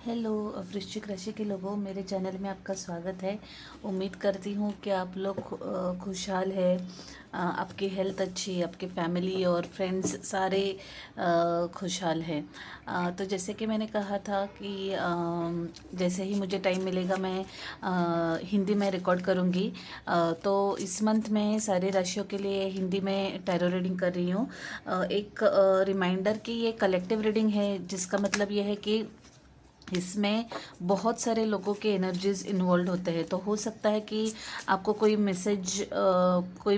Hello वृश्चिक राशि के लोगों, मेरे चैनल में आपका स्वागत है। उम्मीद करती हूँ कि आप लोग खुशहाल है, आपकी हेल्थ अच्छी है, आपके फैमिली और फ्रेंड्स सारे खुशहाल हैं। तो जैसे कि मैंने कहा था कि जैसे ही मुझे टाइम मिलेगा मैं हिंदी में रिकॉर्ड करूँगी। तो इस मंथ में सारी राशियों के लिए हिंदी में टैरो रीडिंग कर रही हूँ। एक रिमाइंडर कि ये कलेक्टिव रीडिंग है, जिसका मतलब ये है कि इसमें बहुत सारे लोगों के एनर्जीज इन्वॉल्व होते हैं। तो हो सकता है कि आपको कोई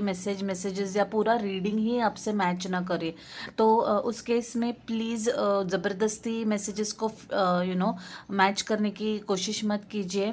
मैसेजेस या पूरा रीडिंग ही आपसे मैच ना करे। तो उस केस में प्लीज़ ज़बरदस्ती मैसेजेस को मैच करने की कोशिश मत कीजिए।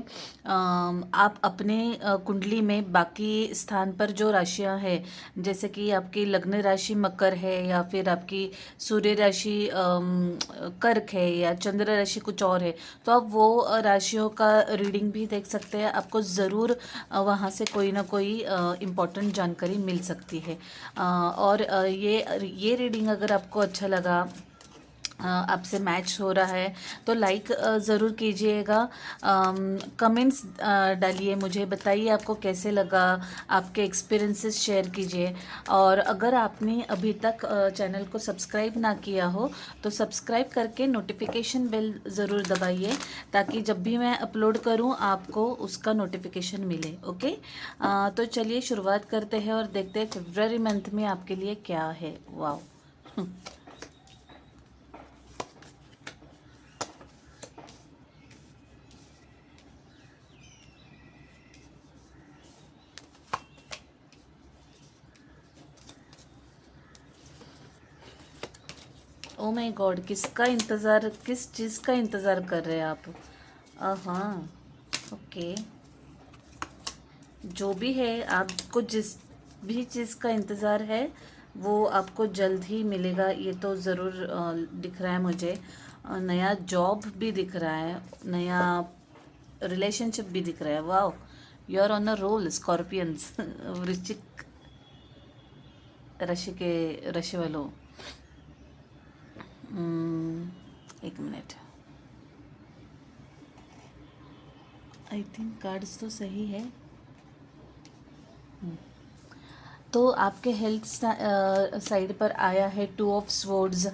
आप अपने कुंडली में बाकी स्थान पर जो राशियां हैं, जैसे कि आपकी लग्न राशि मकर है या फिर आपकी सूर्य राशि कर्क है या चंद्र राशि कुछ और है, तो आप वो राशियों का रीडिंग भी देख सकते हैं। आपको ज़रूर वहाँ से कोई ना कोई इम्पोर्टेंट जानकारी मिल सकती है। और ये रीडिंग अगर आपको अच्छा लगा, आपसे मैच हो रहा है, तो लाइक ज़रूर कीजिएगा। कमेंट्स डालिए, मुझे बताइए आपको कैसे लगा, आपके एक्सपीरियंसेस शेयर कीजिए। और अगर आपने अभी तक चैनल को सब्सक्राइब ना किया हो तो सब्सक्राइब करके नोटिफिकेशन बेल ज़रूर दबाइए, ताकि जब भी मैं अपलोड करूं आपको उसका नोटिफिकेशन मिले। ओके, तो चलिए शुरुआत करते हैं और देखते हैं फरवरी मंथ में आपके लिए क्या है। वाह ओ माय गॉड, किस चीज़ का इंतज़ार कर रहे हैं आप? हाँ, ओके। जो भी है, आपको जिस भी चीज़ का इंतज़ार है वो आपको जल्द ही मिलेगा, ये तो ज़रूर दिख रहा है मुझे। नया जॉब भी दिख रहा है, नया रिलेशनशिप भी दिख रहा है। वाह, you are on a roll scorpions वृश्चिक राशि वालों। एक मिनट, आई थिंक कार्ड्स तो सही है। तो आपके हेल्थ साइड पर आया है टू ऑफ स्वॉर्ड्स।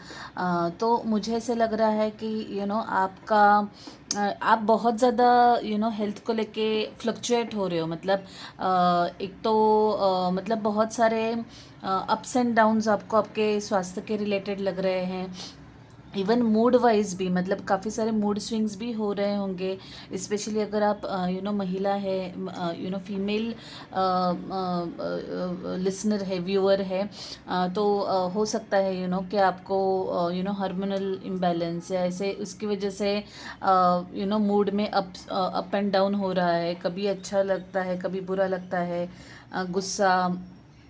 तो मुझे ऐसे लग रहा है कि आपका आप बहुत ज़्यादा हेल्थ को लेके फ्लक्चुएट हो रहे हो। मतलब एक तो मतलब बहुत सारे अप्स एंड डाउन्स आपको आपके स्वास्थ्य के रिलेटेड लग रहे हैं। इवन मूड वाइज भी, मतलब काफ़ी सारे मूड स्विंग्स भी हो रहे होंगे, स्पेशली अगर आप महिला है, फीमेल लिसनर है, व्यूअर है। तो हो सकता है कि आपको हार्मोनल इम्बैलेंस या ऐसे उसकी वजह से मूड में अप एंड डाउन हो रहा है। कभी अच्छा लगता है, कभी बुरा लगता है, गुस्सा,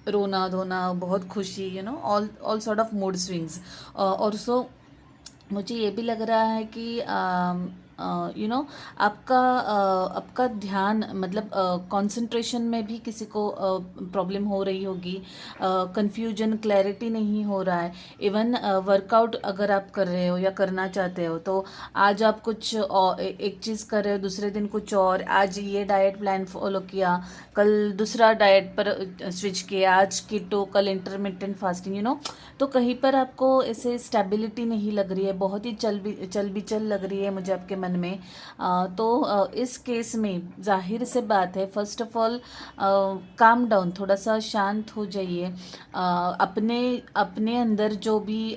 रोना धोना, बहुत खुशी, all all sort of mood swings. और सो मुझे ये भी लग रहा है कि आपका ध्यान, मतलब कंसंट्रेशन में भी किसी को प्रॉब्लम हो रही होगी। कंफ्यूजन, क्लैरिटी नहीं हो रहा है। इवन वर्कआउट अगर आप कर रहे हो या करना चाहते हो, तो आज आप कुछ एक चीज़ कर रहे हो, दूसरे दिन कुछ और। आज ये डाइट प्लान फॉलो किया, कल दूसरा डाइट पर स्विच किया, आज कीटो, कल इंटरमिटेंट फास्टिंग, तो कहीं पर आपको ऐसे स्टेबिलिटी नहीं लग रही है, बहुत ही चल लग रही है मुझे आपके मन में। तो इस केस में जाहिर से बात है, first of all calm down, थोड़ा सा शांत हो जाइए। अपने अपने अंदर जो भी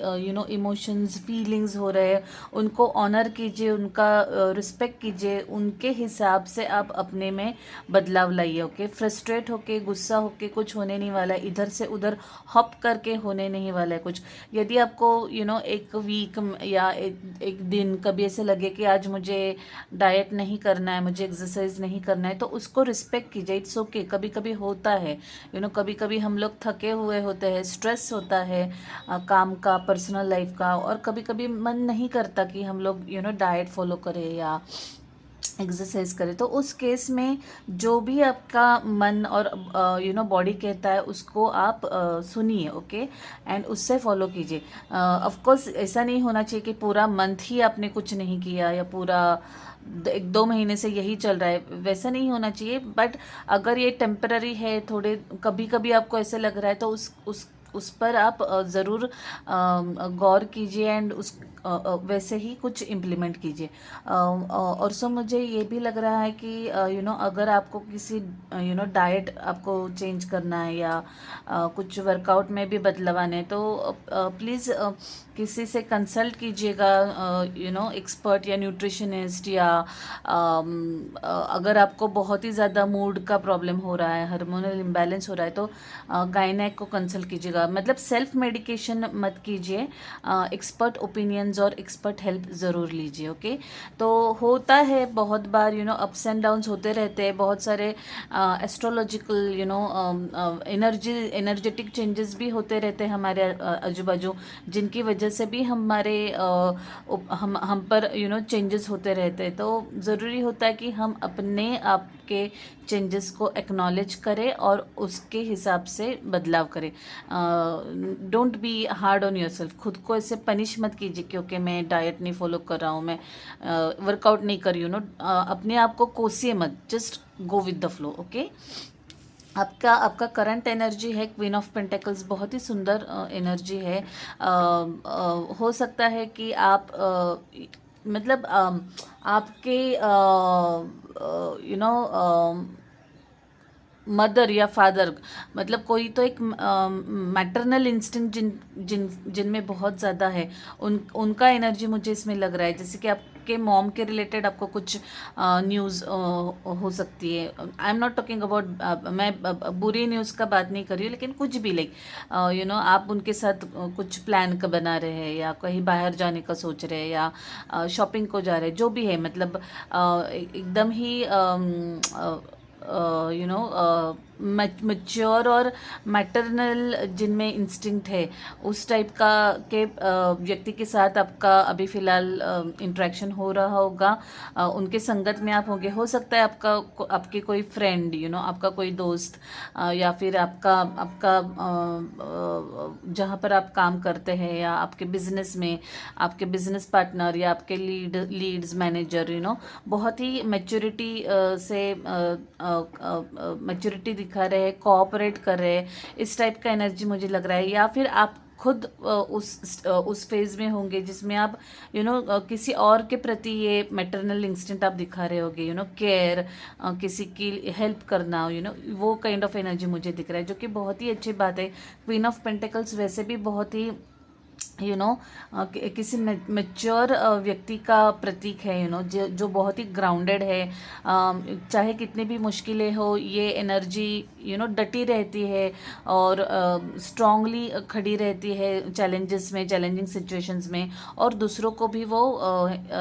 इमोशंस, फीलिंग्स हो रहे हैं, उनको ऑनर कीजिए, उनका रिस्पेक्ट कीजिए, उनके हिसाब से आप अपने में बदलाव लाइए। ओके, फ्रस्ट्रेट होके, गुस्सा होके कुछ होने नहीं वाला है, इधर से उधर हॉप करके होने नहीं वाला है कुछ। यदि आपको एक वीक या एक दिन कभी ऐसे लगे कि आज मुझे डाइट नहीं करना है, मुझे एक्सरसाइज नहीं करना है, तो उसको रिस्पेक्ट कीजिए। इट्स ओके, कभी कभी होता है। कभी कभी हम लोग थके हुए होते हैं, स्ट्रेस होता है काम का, पर्सनल लाइफ का, और कभी कभी मन नहीं करता कि हम लोग डाइट फॉलो करें या एक्सरसाइज करें। तो उस केस में जो भी आपका मन और बॉडी कहता है उसको आप सुनिए, ओके, एंड उससे फॉलो कीजिए। ऑफ कोर्स ऐसा नहीं होना चाहिए कि पूरा मंथ ही आपने कुछ नहीं किया या पूरा 1-2 महीने से यही चल रहा है, वैसा नहीं होना चाहिए। बट अगर ये टेम्पररी है, थोड़े कभी कभी आपको ऐसे लग रहा है, तो उस पर आप ज़रूर गौर कीजिए एंड उस वैसे ही कुछ इम्प्लीमेंट कीजिए। और सो मुझे ये भी लग रहा है कि अगर आपको किसी डाइट आपको चेंज करना है या कुछ वर्कआउट में भी बदलाव आने हैं, तो प्लीज़ किसी से कंसल्ट कीजिएगा, एक्सपर्ट या न्यूट्रिशनिस्ट, या अगर आपको बहुत ही ज़्यादा मूड का प्रॉब्लम हो रहा है, हार्मोनल इम्बैलेंस हो रहा है, तो गायनेक को कंसल्ट कीजिएगा। मतलब सेल्फ मेडिकेशन मत कीजिए, एक्सपर्ट ओपिनियंस और एक्सपर्ट हेल्प ज़रूर लीजिए, ओके। तो होता है बहुत बार अप्स एंड डाउन्स होते रहते हैं, बहुत सारे एस्ट्रोलॉजिकल एनर्जेटिक चेंजेस भी होते रहते हैं हमारे आजू बाजू, जिनकी वजह से भी हमारे हम पर चेंजेस होते रहते हैं। तो ज़रूरी होता है कि हम अपने आप के चेंजेस को एक्नॉलेज करें और उसके हिसाब से बदलाव करें। Don't be hard on yourself. खुद को ऐसे पनिश मत कीजिए क्योंकि मैं डाइट नहीं फॉलो कर रहा हूँ, मैं वर्कआउट नहीं कर रही हूँ। अपने आप को कोसिए मत, just go with the flow, okay. आपका करंट एनर्जी है क्वीन ऑफ पेंटेकल्स, बहुत ही सुंदर एनर्जी है। हो सकता है कि आप मतलब आपके मदर या फादर, मतलब कोई तो एक मैटरनल इंस्टिंक्ट जिनमें बहुत ज़्यादा है, उनका एनर्जी मुझे इसमें लग रहा है। जैसे कि आपके मॉम के रिलेटेड आपको कुछ न्यूज़ हो सकती है। I am not talking about, मैं बुरी न्यूज़ का बात नहीं कर रही हूँ, लेकिन कुछ भी लाइक आप उनके साथ कुछ प्लान का बना रहे हैं या कहीं बाहर जाने का सोच रहे हैं या शॉपिंग को जा रहे हैं, जो भी है, मतलब एकदम ही मैच्योर और मैटरनल जिनमें इंस्टिंक्ट है, उस टाइप का के व्यक्ति के साथ आपका अभी फ़िलहाल इंटरेक्शन हो रहा होगा। उनके संगत में आप होंगे। हो सकता है आपके कोई फ्रेंड, आपका कोई दोस्त, या फिर आपका जहाँ पर आप काम करते हैं या आपके बिजनेस में आपके बिजनेस पार्टनर या आपके लीड्स मैनेजर, बहुत ही मैच्योरिटी से मैच्योरिटी दिखा रहे हैं, कोऑपरेट कर रहे हैं, इस टाइप का एनर्जी मुझे लग रहा है। या फिर आप खुद उस फेज में होंगे जिसमें आप किसी और के प्रति ये मैटरनल इंस्टिंक्ट आप दिखा रहे होगे, केयर, किसी की हेल्प करना, वो काइंड ऑफ एनर्जी मुझे दिख रहा है, जो कि बहुत ही अच्छी बात है। क्वीन ऑफ पेंटिकल्स वैसे भी बहुत ही किसी मैच्योर व्यक्ति का प्रतीक है, जो बहुत ही ग्राउंडेड है। चाहे कितनी भी मुश्किलें हो, ये एनर्जी डटी रहती है और स्ट्रांगली खड़ी रहती है चैलेंजेस में, चैलेंजिंग सिचुएशंस में, और दूसरों को भी वो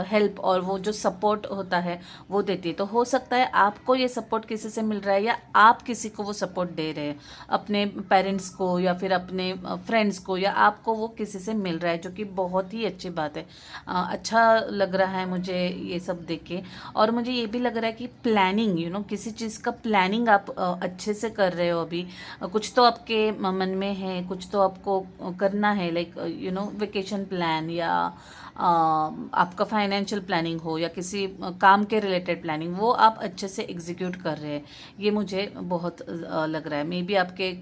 हेल्प और वो जो सपोर्ट होता है वो देती है। तो हो सकता है आपको ये सपोर्ट किसी से मिल रहा है या आप किसी को वो सपोर्ट दे रहे हैं, अपने पेरेंट्स को या फिर अपने फ्रेंड्स को, या आपको वो किसी से मिल रहा है, जो कि बहुत ही अच्छी बात है। अच्छा लग रहा है मुझे ये सब देख के। और मुझे ये भी लग रहा है कि प्लानिंग, किसी चीज़ का प्लानिंग आप अच्छे से कर रहे हो अभी। कुछ तो आपके मन में है, कुछ तो आपको करना है, लाइक वेकेशन प्लान, या आपका फाइनेंशियल प्लानिंग हो, या किसी काम के रिलेटेड प्लानिंग, वो आप अच्छे से एग्जीक्यूट कर रहे हैं, ये मुझे बहुत लग रहा है। मे बी आपके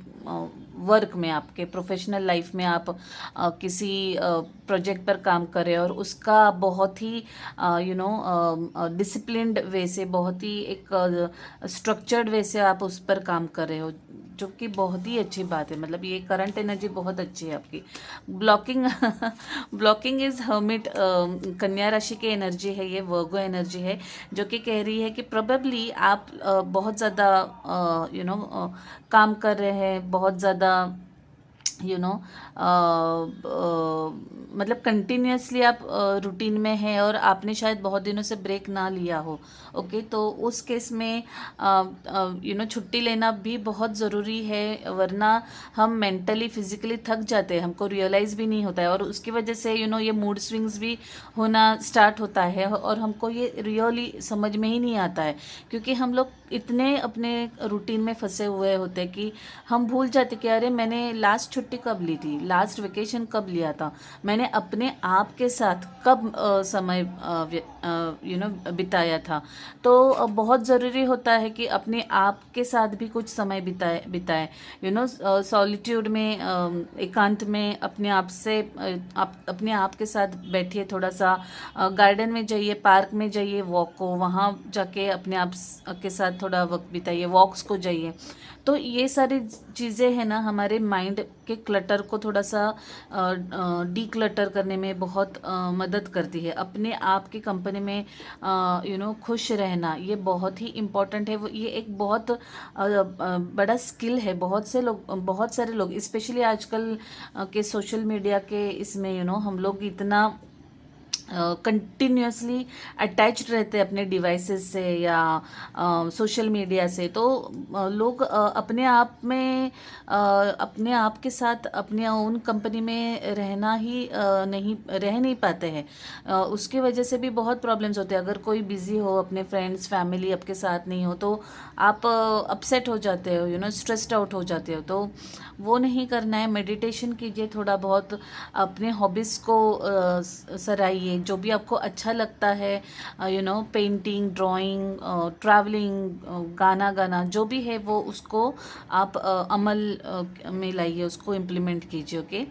वर्क में, आपके प्रोफेशनल लाइफ में आप किसी प्रोजेक्ट पर काम कर रहे हो और उसका बहुत ही डिसिप्लिन्ड वे से, बहुत ही एक स्ट्रक्चर्ड वे से आप उस पर काम कर रहे हो, जो कि बहुत ही अच्छी बात है। मतलब ये करंट एनर्जी बहुत अच्छी है आपकी। ब्लॉकिंग ब्लॉकिंग इज हर्मिट, कन्या राशि की एनर्जी है, ये वर्गो एनर्जी है, जो कि कह रही है कि प्रोबेबली आप बहुत ज़्यादा काम कर रहे हैं, बहुत ज़्यादा यू नो मतलब कंटिन्यूसली आप रूटीन में हैं और आपने शायद बहुत दिनों से ब्रेक ना लिया हो, ओके, तो उस केस में छुट्टी लेना भी बहुत ज़रूरी है, वरना हम मेंटली फिजिकली थक जाते हैं, हमको रियलाइज़ भी नहीं होता है और उसकी वजह से ये मूड स्विंग्स भी होना स्टार्ट होता है और हमको ये रियली समझ में ही नहीं आता है, क्योंकि हम लोग इतने अपने रूटीन में फंसे हुए होते हैं कि हम भूल जाते कि अरे मैंने लास्ट छुट्टी कब ली थी, लास्ट वेकेशन कब लिया था, मैंने अपने आप के साथ कब समय बिताया था। तो बहुत ज़रूरी होता है कि अपने आप के साथ भी कुछ समय बिताए सॉलिट्यूड में, एकांत में अपने आप से आप अपने आप के साथ बैठिए, थोड़ा सा गार्डन में जाइए, पार्क में जाइए, वॉक को वहाँ जाके अपने आप के साथ थोड़ा वक्त बिताइए, वॉक्स को जाइए। तो ये सारी चीज़ें हैं ना, हमारे माइंड के क्लटर को थोड़ा सा डी क्लटर करने में बहुत मदद करती है। अपने आप की कंपनी में खुश रहना ये बहुत ही इम्पोर्टेंट है। ये एक बहुत बड़ा स्किल है। बहुत सारे लोग स्पेशली आजकल के सोशल मीडिया के इसमें हम लोग इतना कंटिन्यूसली अटैच्ड रहते हैं अपने डिवाइसेस से या सोशल मीडिया से, तो लोग अपने आप के साथ अपने ओन कंपनी में रहना ही रह नहीं पाते हैं। उसकी वजह से भी बहुत प्रॉब्लम्स होते हैं। अगर कोई बिज़ी हो, अपने फ्रेंड्स फैमिली आपके साथ नहीं हो, तो आप अपसेट हो जाते हो, स्ट्रेस्ड आउट हो जाते हो। तो वो नहीं करना है। मेडिटेशन कीजिए, थोड़ा बहुत अपने हॉबीज़ को सराहिए, जो भी आपको अच्छा लगता है, पेंटिंग, ड्राइंग, ट्रैवलिंग, गाना गाना, जो भी है वो उसको आप अमल में लाइए, उसको इम्प्लीमेंट कीजिए, ओके।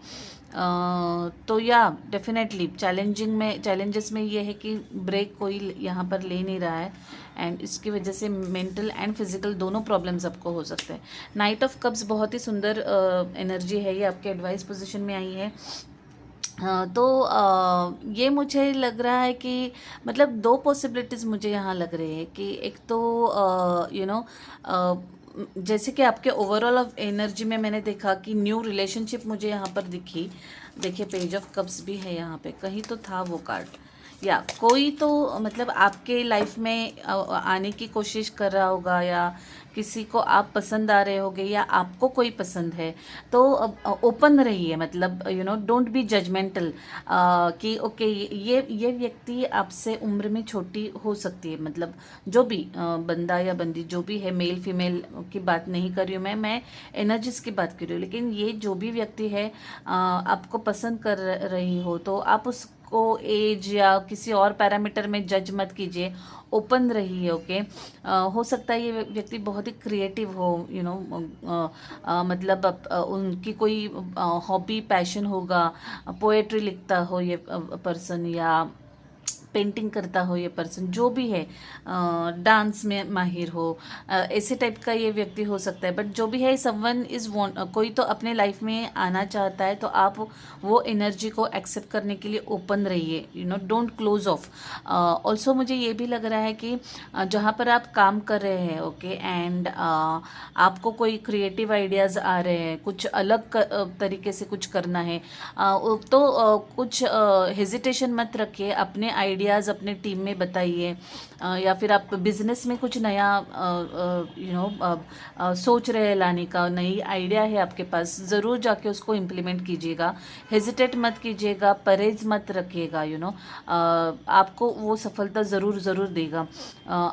तो या डेफिनेटली चैलेंजेस में ये है कि ब्रेक कोई यहाँ पर ले नहीं रहा है, एंड इसकी वजह से मेंटल एंड फिजिकल दोनों प्रॉब्लम्स आपको हो सकते हैं। नाइट ऑफ कप्स बहुत ही सुंदर एनर्जी है, ये आपके एडवाइस पोजीशन में आई है। तो ये मुझे लग रहा है कि मतलब दो पॉसिबिलिटीज़ मुझे यहाँ लग रही है कि एक तो जैसे कि आपके ओवरऑल ऑफ एनर्जी में मैंने देखा कि न्यू रिलेशनशिप मुझे यहाँ पर दिखी। देखिए पेज ऑफ कप्स भी है यहाँ पे, कहीं तो था वो कार्ड, या कोई तो मतलब आपके लाइफ में आने की कोशिश कर रहा होगा, या किसी को आप पसंद आ रहे होगे, या आपको कोई पसंद है। तो ओपन रहिए, मतलब डोंट बी जजमेंटल कि ओके ये व्यक्ति आपसे उम्र में छोटी हो सकती है, मतलब जो भी बंदा या बंदी जो भी है, मेल फीमेल की बात नहीं कर रही हूँ मैं एनर्जीज की बात कर रही हूँ। लेकिन ये जो भी व्यक्ति है आपको पसंद कर रही हो, तो आप उसको एज या किसी और पैरामीटर में जज मत कीजिए, ओपन रहिए, ओके। हो सकता है ये व्यक्ति बहुत ही क्रिएटिव हो, मतलब उनकी कोई हॉबी पैशन होगा, पोएट्री लिखता हो ये पर्सन, या पेंटिंग करता हो ये पर्सन, जो भी है, डांस में माहिर हो, ऐसे टाइप का ये व्यक्ति हो सकता है। बट जो भी है, समवन इज़ वॉन्ट, कोई तो अपने लाइफ में आना चाहता है, तो आप वो एनर्जी को एक्सेप्ट करने के लिए ओपन रहिए, डोंट क्लोज ऑफ। ऑल्सो मुझे ये भी लग रहा है कि जहाँ पर आप काम कर रहे हैं, ओके, एंड आपको कोई क्रिएटिव आइडियाज़ आ रहे हैं, कुछ अलग तरीके से कुछ करना है, तो कुछ हेजिटेशन मत रखिए, अपने आइडियाज़ अपने टीम में बताइए, या फिर आप बिजनेस में कुछ नया सोच रहे हैं लाने का, नई आइडिया है आपके पास, ज़रूर जाके उसको इम्प्लीमेंट कीजिएगा, हेजिटेट मत कीजिएगा, परहेज मत रखिएगा, आपको वो सफलता ज़रूर ज़रूर देगा।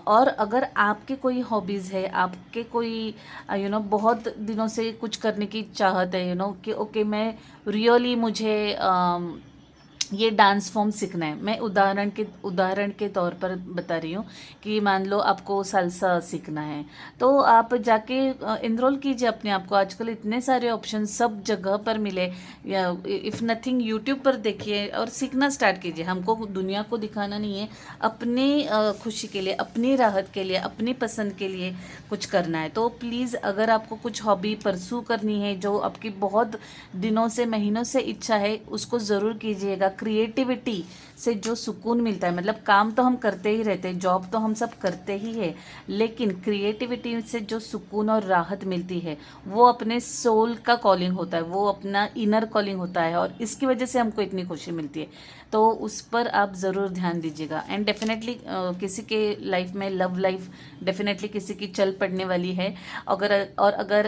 और अगर आपके कोई हॉबीज़ है, आपके कोई बहुत दिनों से कुछ करने की चाहत है, कि ओके मैं रियली मुझे ये डांस फॉर्म सीखना है। मैं उदाहरण के तौर पर बता रही हूँ कि मान लो आपको सालसा सीखना है, तो आप जाके इनरोल कीजिए अपने आप को। आजकल इतने सारे ऑप्शन सब जगह पर मिले, या इफ़ नथिंग यूट्यूब पर देखिए और सीखना स्टार्ट कीजिए। हमको दुनिया को दिखाना नहीं है, अपनी खुशी के लिए, अपनी राहत के लिए, अपनी पसंद के लिए कुछ करना है। तो प्लीज़ अगर आपको कुछ हॉबी परसू करनी है, जो आपकी बहुत दिनों से महीनों से इच्छा है, उसको ज़रूर कीजिएगा, क्रिएटिविटी से जो सुकून मिलता है, मतलब काम तो हम करते ही रहते हैं, जॉब तो हम सब करते ही है, लेकिन क्रिएटिविटी से जो सुकून और राहत मिलती है वो अपने सोल का कॉलिंग होता है, वो अपना इनर कॉलिंग होता है, और इसकी वजह से हमको इतनी खुशी मिलती है। तो उस पर आप ज़रूर ध्यान दीजिएगा। एंड डेफिनेटली किसी के लाइफ में लव लाइफ डेफिनेटली किसी की चल पड़ने वाली है। अगर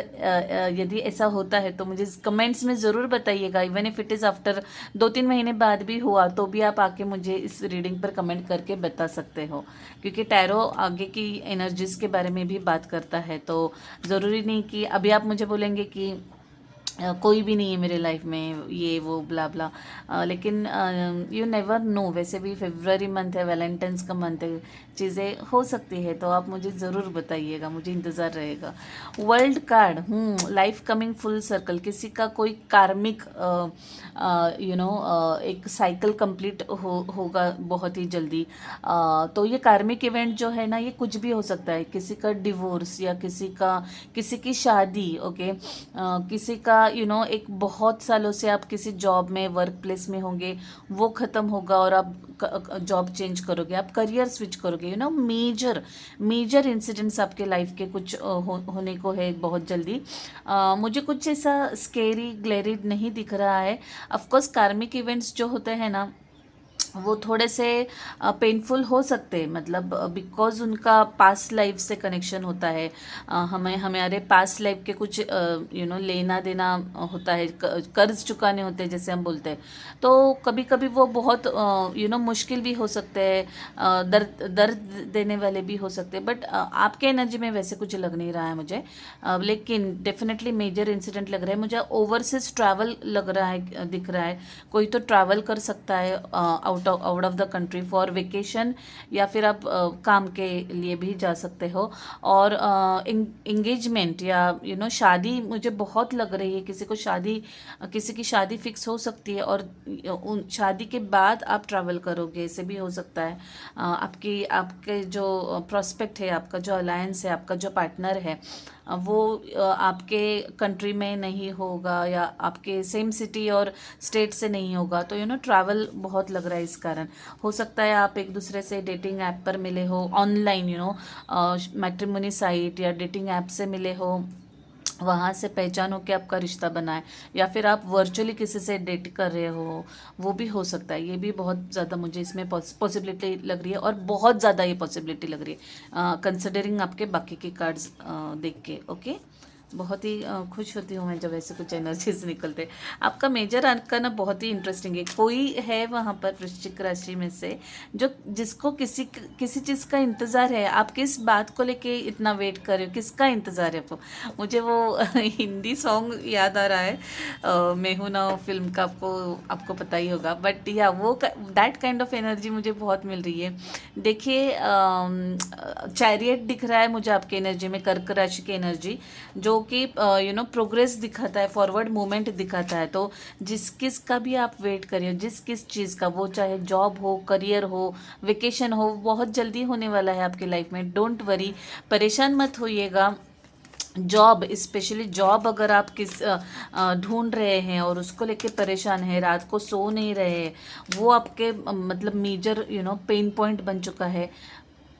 यदि ऐसा होता है तो मुझे कमेंट्स में ज़रूर बताइएगा। Even if it is after 2-3 महीने बाद भी हुआ तो भी आप आके मुझे इस रीडिंग पर कमेंट करके बता सकते हो, क्योंकि टैरो आगे की एनर्जीज़ के बारे में भी बात करता है। तो ज़रूरी नहीं कि अभी आप मुझे बोलेंगे कि कोई भी नहीं है मेरे लाइफ में, ये वो ब्ला ब्ला, लेकिन यू नेवर नो। वैसे भी फेब्रुअरी मंथ है, वैलेंटाइंस का मंथ है, चीज़ें हो सकती है, तो आप मुझे ज़रूर बताइएगा, मुझे इंतज़ार रहेगा। World card, life coming full circle, किसी का कोई कार्मिक एक साइकिल कंप्लीट होगा बहुत ही जल्दी। तो ये कार्मिक इवेंट जो है ना, ये कुछ भी हो सकता है, किसी का डिवोर्स या किसी की शादी, ओके, किसी का एक बहुत सालों से आप किसी जॉब में वर्क प्लेस में होंगे, वो ख़त्म होगा और आप जॉब चेंज करोगे, आप करियर स्विच करोगे। मेजर इंसिडेंट्स आपके लाइफ के कुछ होने को है बहुत जल्दी। मुझे कुछ ऐसा स्केरी ग्लेरी नहीं दिख रहा है। ऑफ कोर्स कार्मिक इवेंट्स जो होते हैं ना, वो थोड़े से पेनफुल हो सकते हैं, मतलब बिकॉज उनका पास्ट लाइफ से कनेक्शन होता है। हमारे पास्ट लाइफ के कुछ लेना देना होता है, कर्ज चुकाने होते हैं जैसे हम बोलते हैं। तो कभी कभी वो बहुत मुश्किल भी हो सकते हैं, दर्द देने वाले भी हो सकते हैं, बट आपके एनर्जी में वैसे कुछ लग नहीं रहा है मुझे। लेकिन डेफिनेटली मेजर इंसिडेंट लग रहा है मुझे। ओवरसीज ट्रैवल लग रहा है, दिख रहा है। कोई तो ट्रैवल कर सकता है out of the country for vacation, या फिर आप काम के लिए भी जा सकते हो। और एंगेजमेंट या शादी मुझे बहुत लग रही है। किसी की शादी फिक्स हो सकती है, और उन शादी के बाद आप ट्रैवल करोगे, ऐसे भी हो सकता है। आपके जो प्रोस्पेक्ट है, आपका जो अलायंस है, आपका जो पार्टनर है, वो आपके कंट्री में नहीं होगा या आपके सेम सिटी और स्टेट से नहीं होगा। तो ट्रैवल बहुत लग रहा है। इस कारण हो सकता है आप एक दूसरे से डेटिंग ऐप पर मिले हो, ऑनलाइन मैट्रिमोनी साइट या डेटिंग ऐप से मिले हो, वहाँ से पहचान हो के आपका रिश्ता बना है, या फिर आप वर्चुअली किसी से डेट कर रहे हो, वो भी हो सकता है। ये भी बहुत ज़्यादा मुझे इसमें पॉसिबिलिटी लग रही है, और बहुत ज़्यादा ये पॉसिबिलिटी लग रही है कंसिडरिंग आपके बाकी के कार्ड्स देख के। ओके, बहुत ही खुश होती हूँ मैं जब ऐसे कुछ एनर्जीज निकलते। आपका मेजर आंका ना बहुत ही इंटरेस्टिंग है। कोई है वहाँ पर वृश्चिक राशि में से जिसको किसी चीज़ का इंतज़ार है। आप किस बात को लेके इतना वेट कर रहे हो, किसका इंतज़ार है आपको? मुझे वो हिंदी सॉन्ग याद आ रहा है, मैं हूं ना फिल्म का, आपको पता ही होगा, बट या वो दैट काइंड ऑफ एनर्जी मुझे बहुत मिल रही है। देखिए, चैरियट दिख रहा है मुझे आपकी एनर्जी में, कर्क राशि की एनर्जी, जो कि प्रोग्रेस दिखाता है, फॉरवर्ड मूवमेंट दिखाता है। तो जिस किस का भी आप वेट करिए, जिस किस चीज़ का, वो चाहे जॉब हो, करियर हो, वेकेशन हो, बहुत जल्दी होने वाला है आपकी लाइफ में। डोंट वरी, परेशान मत होइएगा। जॉब, स्पेशली जॉब अगर आप ढूंढ रहे हैं और उसको लेके परेशान है, रात को सो नहीं रहे, वो आपके मतलब मेजर पेन पॉइंट बन चुका है।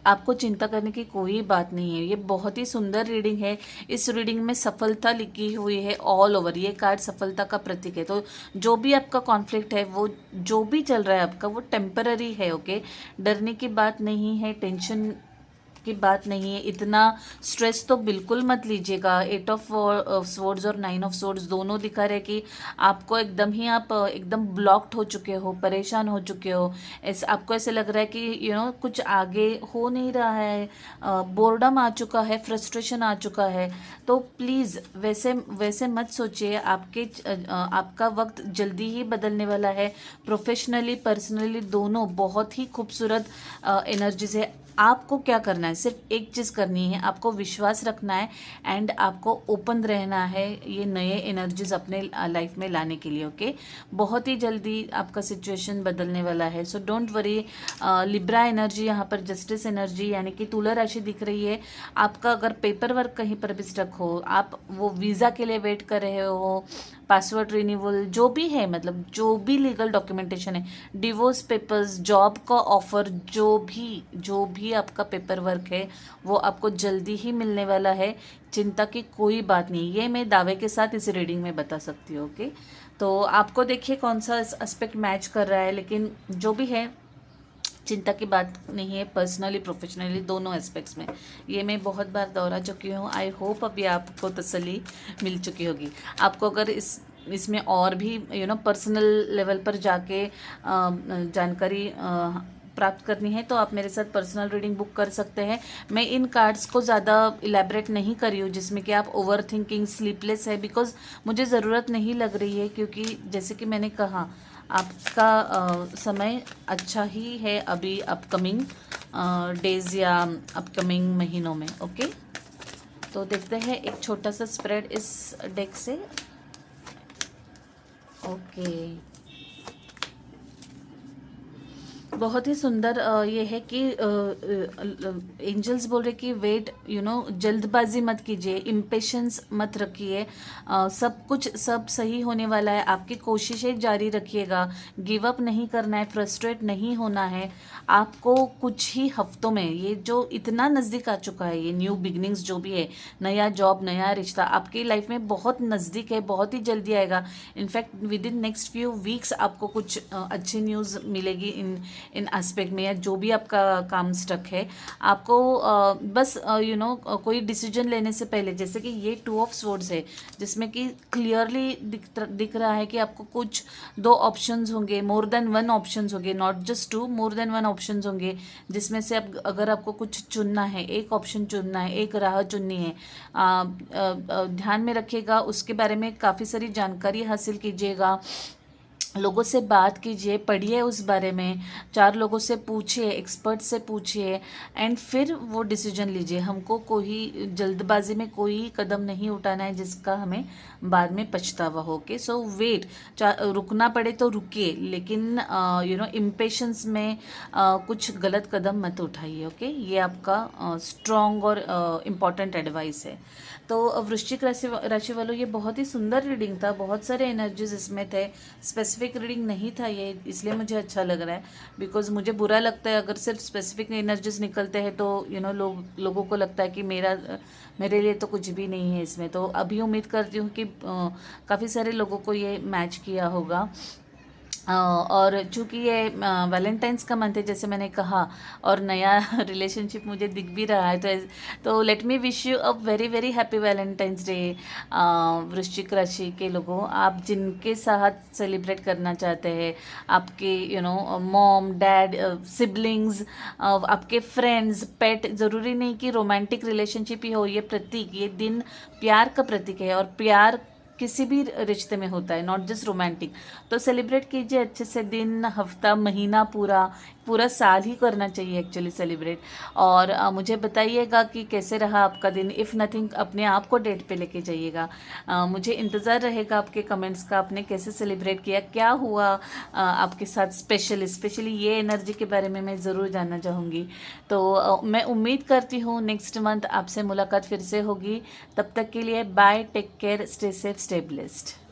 आपको चिंता करने की कोई बात नहीं है। ये बहुत ही सुंदर रीडिंग है। इस रीडिंग में सफलता लिखी हुई है ऑल ओवर। ये कार्ड सफलता का प्रतीक है। तो जो भी आपका कॉन्फ्लिक्ट है, वो जो भी चल रहा है आपका, वो टेम्पररी है। ओके, डरने की बात नहीं है, टेंशन की बात नहीं है, इतना स्ट्रेस तो बिल्कुल मत लीजिएगा। 8 ऑफ स्वॉर्ड्स और 9 ऑफ स्वॉर्ड्स दोनों दिखा रहे कि आपको आप एकदम ब्लॉक्ड हो चुके हो, परेशान हो चुके हो। आपको ऐसे लग रहा है कि कुछ आगे हो नहीं रहा है, बोर्डम आ चुका है, फ्रस्ट्रेशन आ चुका है। तो प्लीज़ वैसे मत सोचिए। आपका वक्त जल्दी ही बदलने वाला है। प्रोफेशनली पर्सनली दोनों बहुत ही खूबसूरत एनर्जी से आपको क्या करना है, सिर्फ एक चीज़ करनी है, आपको विश्वास रखना है एंड आपको ओपन रहना है ये नए एनर्जीज अपने लाइफ में लाने के लिए। ओके, बहुत ही जल्दी आपका सिचुएशन बदलने वाला है। So don't worry. Libra energy यहाँ पर जस्टिस एनर्जी यानी कि तुला राशि दिख रही है। आपका अगर पेपर वर्क कहीं पर भी स्टक हो, आप वो वीज़ा के लिए वेट कर रहे हो, पासवर्ड रिन्यूअल जो भी है, मतलब जो भी लीगल डॉक्यूमेंटेशन है, डिवोर्स पेपर्स, जॉब का ऑफर, जो भी आपका पेपर वर्क है वो आपको जल्दी ही मिलने वाला है। चिंता की कोई बात नहीं, ये मैं दावे के साथ इस रीडिंग में बता सकती हूँ। ओके, तो आपको देखिए कौन सा एस्पेक्ट मैच कर रहा है, लेकिन जो भी है चिंता की बात नहीं है। पर्सनली प्रोफेशनली दोनों एस्पेक्ट्स में ये मैं बहुत बार दोहरा चुकी हूँ। आई होप अभी आपको तसल्ली मिल चुकी होगी। आपको अगर इसमें और भी पर्सनल लेवल पर जाके जानकारी प्राप्त करनी है तो आप मेरे साथ पर्सनल रीडिंग बुक कर सकते हैं। मैं इन कार्ड्स को ज़्यादा इलेबरेट नहीं करी हूँ जिसमें कि आप ओवर थिंकिंग, स्लीपलेस है, बिकॉज मुझे ज़रूरत नहीं लग रही है, क्योंकि जैसे कि मैंने कहा आपका समय अच्छा ही है अभी अपकमिंग डेज या अपकमिंग महीनों में। ओके, तो देखते हैं एक छोटा सा स्प्रेड इस डेक से। ओके, बहुत ही सुंदर ये है कि एंजल्स बोल रहे कि वेट, जल्दबाजी मत कीजिए, इम्पेशंस मत रखिए, सब कुछ सब सही होने वाला है। आपकी कोशिशें जारी रखिएगा, गिव अप नहीं करना है, फ्रस्ट्रेट नहीं होना है। आपको कुछ ही हफ्तों में, ये जो इतना नज़दीक आ चुका है, ये न्यू बिगनिंग्स जो भी है, नया जॉब, नया रिश्ता आपकी लाइफ में बहुत नज़दीक है, बहुत ही जल्दी आएगा। In fact with in next few weeks आपको कुछ अच्छी न्यूज़ मिलेगी इन एस्पेक्ट में, या जो भी आपका काम स्टक है। आपको बस कोई डिसीजन लेने से पहले, जैसे कि ये 2 ऑफ स्वॉर्ड्स है जिसमें कि क्लियरली दिख रहा है कि आपको कुछ 2 ऑप्शंस होंगे, मोर देन 1 ऑप्शंस होंगे, not just 2, more than 1 options होंगे, जिसमें से अब अगर आपको कुछ चुनना है, एक ऑप्शन चुनना है, एक राह चुननी है, ध्यान में रखिएगा। उसके बारे में काफ़ी सारी जानकारी हासिल कीजिएगा, लोगों से बात कीजिए, पढ़िए उस बारे में, 4 लोगों से पूछिए, एक्सपर्ट से पूछिए एंड फिर वो डिसीजन लीजिए। हमको कोई जल्दबाजी में कोई कदम नहीं उठाना है जिसका हमें बाद में पछतावा हो के। सो वेट, रुकना पड़े तो रुकिए, लेकिन इम्पेशंस में कुछ गलत कदम मत उठाइए। ओके, ये आपका स्ट्रॉन्ग और इम्पॉर्टेंट एडवाइस है। तो वृश्चिक राशि वालों, ये बहुत ही सुंदर रीडिंग था, बहुत सारे एनर्जीज इसमें थे। स्पेसिफिक रीडिंग नहीं था ये, इसलिए मुझे अच्छा लग रहा है, बिकॉज मुझे बुरा लगता है अगर सिर्फ स्पेसिफिक एनर्जीज निकलते हैं तो लोगों को लगता है कि मेरे लिए तो कुछ भी नहीं है इसमें। तो अभी उम्मीद करती हूँ कि काफ़ी सारे लोगों को ये मैच किया होगा। और चूँकि ये वैलेंटाइंस का मंथ है जैसे मैंने कहा, और नया रिलेशनशिप मुझे दिख भी रहा है, तो let me wish you a very very happy Valentine's day. वृश्चिक राशि के लोगों, आप जिनके साथ सेलिब्रेट करना चाहते हैं, आपके मॉम, डैड, सिबलिंग्स, आपके फ्रेंड्स, पेट, ज़रूरी नहीं कि रोमांटिक रिलेशनशिप ही हो, ये प्रतीक, ये दिन प्यार का प्रतीक है, और प्यार किसी भी रिश्ते में होता है, नॉट जस्ट रोमांटिक। तो सेलिब्रेट कीजिए अच्छे से, दिन, हफ्ता, महीना, पूरा पूरा साल ही करना चाहिए एक्चुअली सेलिब्रेट। और मुझे बताइएगा कि कैसे रहा आपका दिन। इफ़ नथिंग, अपने आप को डेट पे लेके जाइएगा। मुझे इंतज़ार रहेगा आपके कमेंट्स का, आपने कैसे सेलिब्रेट किया, क्या हुआ आपके साथ स्पेशली ये एनर्जी के बारे में मैं ज़रूर जानना चाहूँगी। तो मैं उम्मीद करती हूँ नेक्स्ट मंथ आपसे मुलाकात फिर से होगी। तब तक के लिए bye, take care, stay safe, stay blessed.